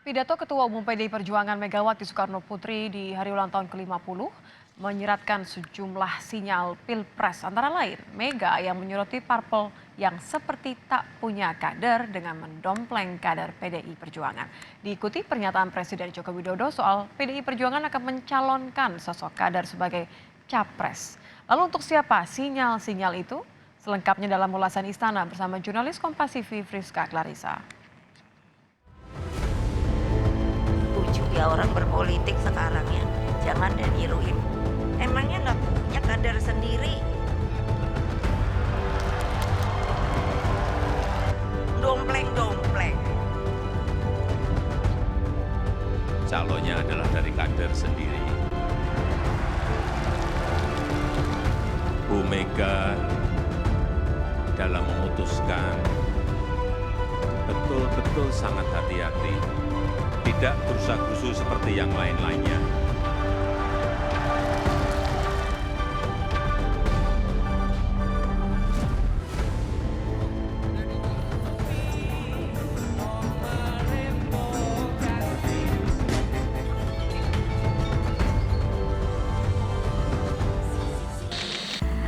Pidato Ketua Umum PDI Perjuangan Megawati Soekarno Putri di hari ulang tahun ke-50 menyiratkan sejumlah sinyal pilpres antara lain Mega yang menyoroti parpol yang seperti tak punya kader dengan mendompleng kader PDI Perjuangan. Diikuti pernyataan Presiden Joko Widodo soal PDI Perjuangan akan mencalonkan sosok kader sebagai capres. Lalu untuk siapa sinyal-sinyal itu? Selengkapnya dalam ulasan Istana bersama jurnalis Kompas TV Friska Clarissa. Ya orang berpolitik sekarang ya, jangan dan niruin. Emangnya nggak punya kader sendiri? Dompleng. Calonnya adalah dari kader sendiri. Bu Mega dalam memutuskan betul-betul sangat hati-hati. Tidak gerusa-gerusu seperti yang lain-lainnya.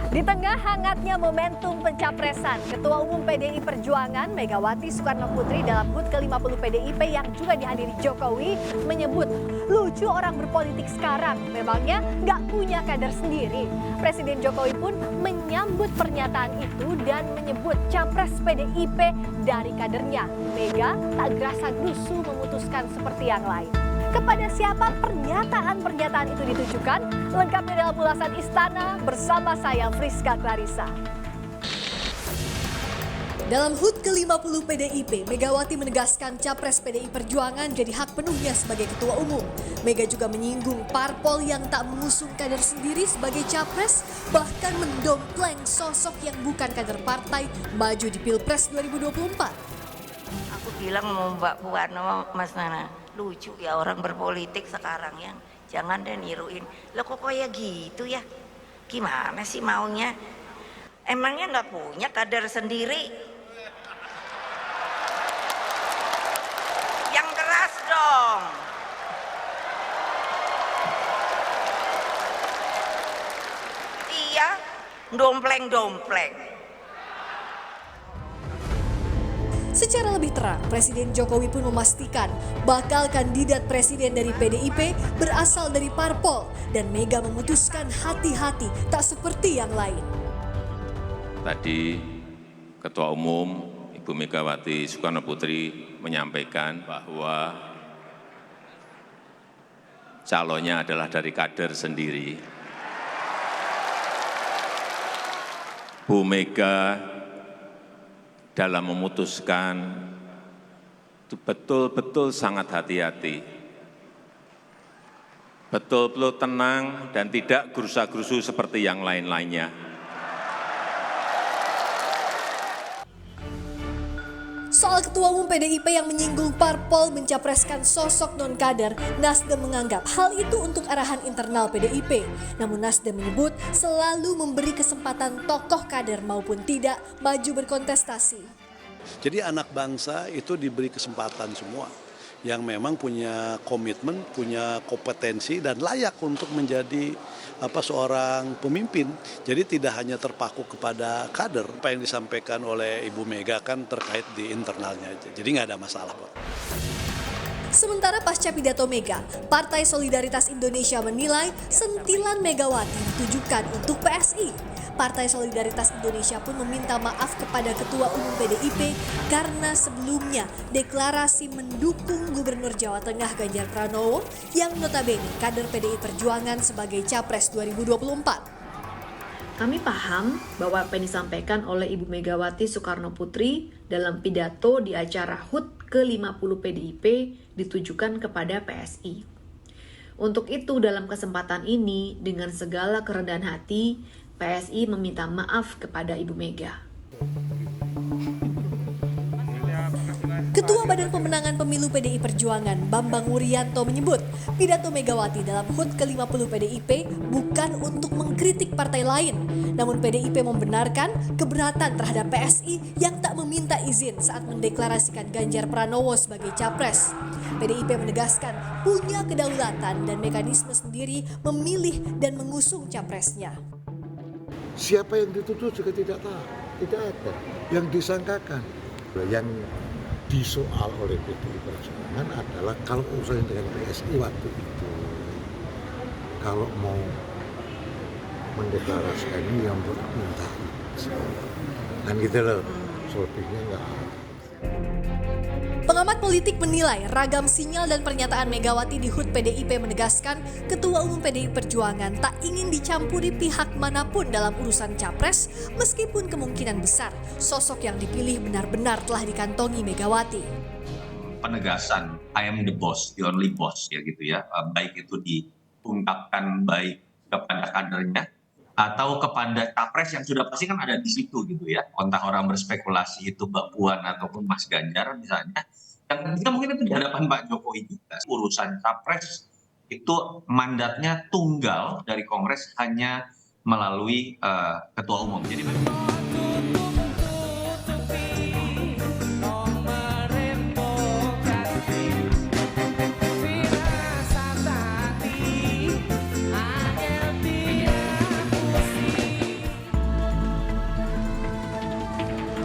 Di tengah hangatnya momentum pencapresan, Ketua Umum PDI Perjuangan Megawati Soekarno Putri dalam HUT ke-50 PDIP yang juga dihadiri Jokowi menyebut lucu orang berpolitik sekarang memangnya nggak punya kader sendiri. Presiden Jokowi pun menyambut pernyataan itu dan menyebut capres PDIP dari kadernya. Mega tak gerasa-gerusu memutuskan seperti yang lain. Kepada siapa pernyataan-pernyataan itu ditujukan? Lengkapnya dalam ulasan Istana bersama saya Friska Clarissa. Dalam HUT ke-50 PDIP, Megawati menegaskan capres PDI Perjuangan jadi hak penuhnya sebagai ketua umum. Mega juga menyinggung parpol yang tak mengusung kader sendiri sebagai capres, bahkan mendompleng sosok yang bukan kader partai maju di Pilpres 2024. Aku bilang mau Mbak Puan sama Mas Nana, lucu ya orang berpolitik sekarang ya, jangan dan niruin. Loh kok kayak gitu ya? Gimana sih maunya? Emangnya nggak punya kader sendiri? Yang keras dong. Iya, dompleng. Secara lebih terang, Presiden Jokowi pun memastikan bakal kandidat presiden dari PDIP berasal dari parpol dan Mega memutuskan hati-hati tak seperti yang lain. Tadi Ketua Umum Ibu Megawati Soekarno Putri menyampaikan bahwa calonnya adalah dari kader sendiri. Bu Mega dalam memutuskan itu betul-betul sangat hati-hati, betul-betul tenang dan tidak gerusa-gerusu seperti yang lain-lainnya. Soal Ketua Umum PDIP yang menyinggung parpol mencapreskan sosok non-kader, Nasdem menganggap hal itu untuk arahan internal PDIP. Namun Nasdem menyebut selalu memberi kesempatan tokoh kader maupun tidak maju berkontestasi. Jadi anak bangsa itu diberi kesempatan semua yang memang punya komitmen, punya kompetensi dan layak untuk menjadi seorang pemimpin. Jadi tidak hanya terpaku kepada kader. Apa yang disampaikan oleh Ibu Mega kan terkait di internalnya aja. Jadi nggak ada masalah, Pak. Sementara pasca pidato Mega, Partai Solidaritas Indonesia menilai sentilan Megawati ditujukan untuk PSI. Partai Solidaritas Indonesia pun meminta maaf kepada Ketua Umum PDIP karena sebelumnya deklarasi mendukung Gubernur Jawa Tengah Ganjar Pranowo yang notabene kader PDI Perjuangan sebagai Capres 2024. Kami paham bahwa apa yang disampaikan oleh Ibu Megawati Soekarno Putri dalam pidato di acara HUT ke-50 PDIP ditujukan kepada PSI. Untuk itu dalam kesempatan ini dengan segala kerendahan hati, PSI meminta maaf kepada Ibu Mega. Ketua Badan Pemenangan Pemilu PDI Perjuangan Bambang Wuryanto menyebut pidato Megawati dalam HUT ke-50 PDIP bukan untuk mengkritik partai lain. Namun PDIP membenarkan keberatan terhadap PSI yang tak meminta izin saat mendeklarasikan Ganjar Pranowo sebagai capres. PDIP menegaskan punya kedaulatan dan mekanisme sendiri memilih dan mengusung capresnya. Siapa yang dituduh juga tidak tahu, tidak ada. Yang disangkakan, yang disoal oleh PDI Perjuangan adalah kalau urusan dengan PSI waktu itu, kalau mau mendeklarasikan ini yang minta izin. Dan gitu loh, selebihnya enggak ada. Pengamat politik menilai ragam sinyal dan pernyataan Megawati di HUT PDIP menegaskan Ketua Umum PDI Perjuangan tak ingin dicampuri pihak manapun dalam urusan capres meskipun kemungkinan besar sosok yang dipilih benar-benar telah dikantongi Megawati. Penegasan I am the boss, the only boss ya gitu ya, baik itu diungkapkan baik kepada kadernya atau kepada capres yang sudah pasti kan ada di situ gitu ya. Entah orang berspekulasi itu Mbak Puan ataupun Mas Ganjar misalnya. Yang ketiga mungkin itu di hadapan Pak Jokowi juga. Urusan capres itu mandatnya tunggal dari Kongres hanya melalui Ketua Umum. Jadi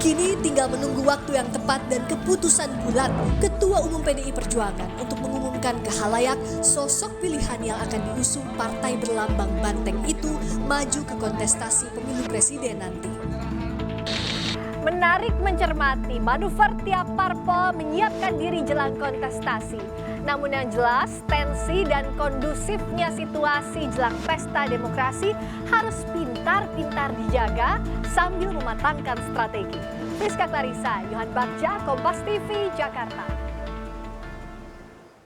Kini tinggal menunggu waktu yang tepat dan keputusan bulat Ketua Umum PDI Perjuangan untuk mengumumkan ke khalayak sosok pilihan yang akan diusung partai berlambang banteng itu maju ke kontestasi pemilu presiden nanti. Menarik mencermati manuver tiap parpol menyiapkan diri jelang kontestasi. Namun yang jelas, tensi dan kondusifnya situasi jelang pesta demokrasi harus pintar-pintar dijaga sambil mematangkan strategi. Rizka Clarissa, Yohan Bagja, Kompas TV, Jakarta.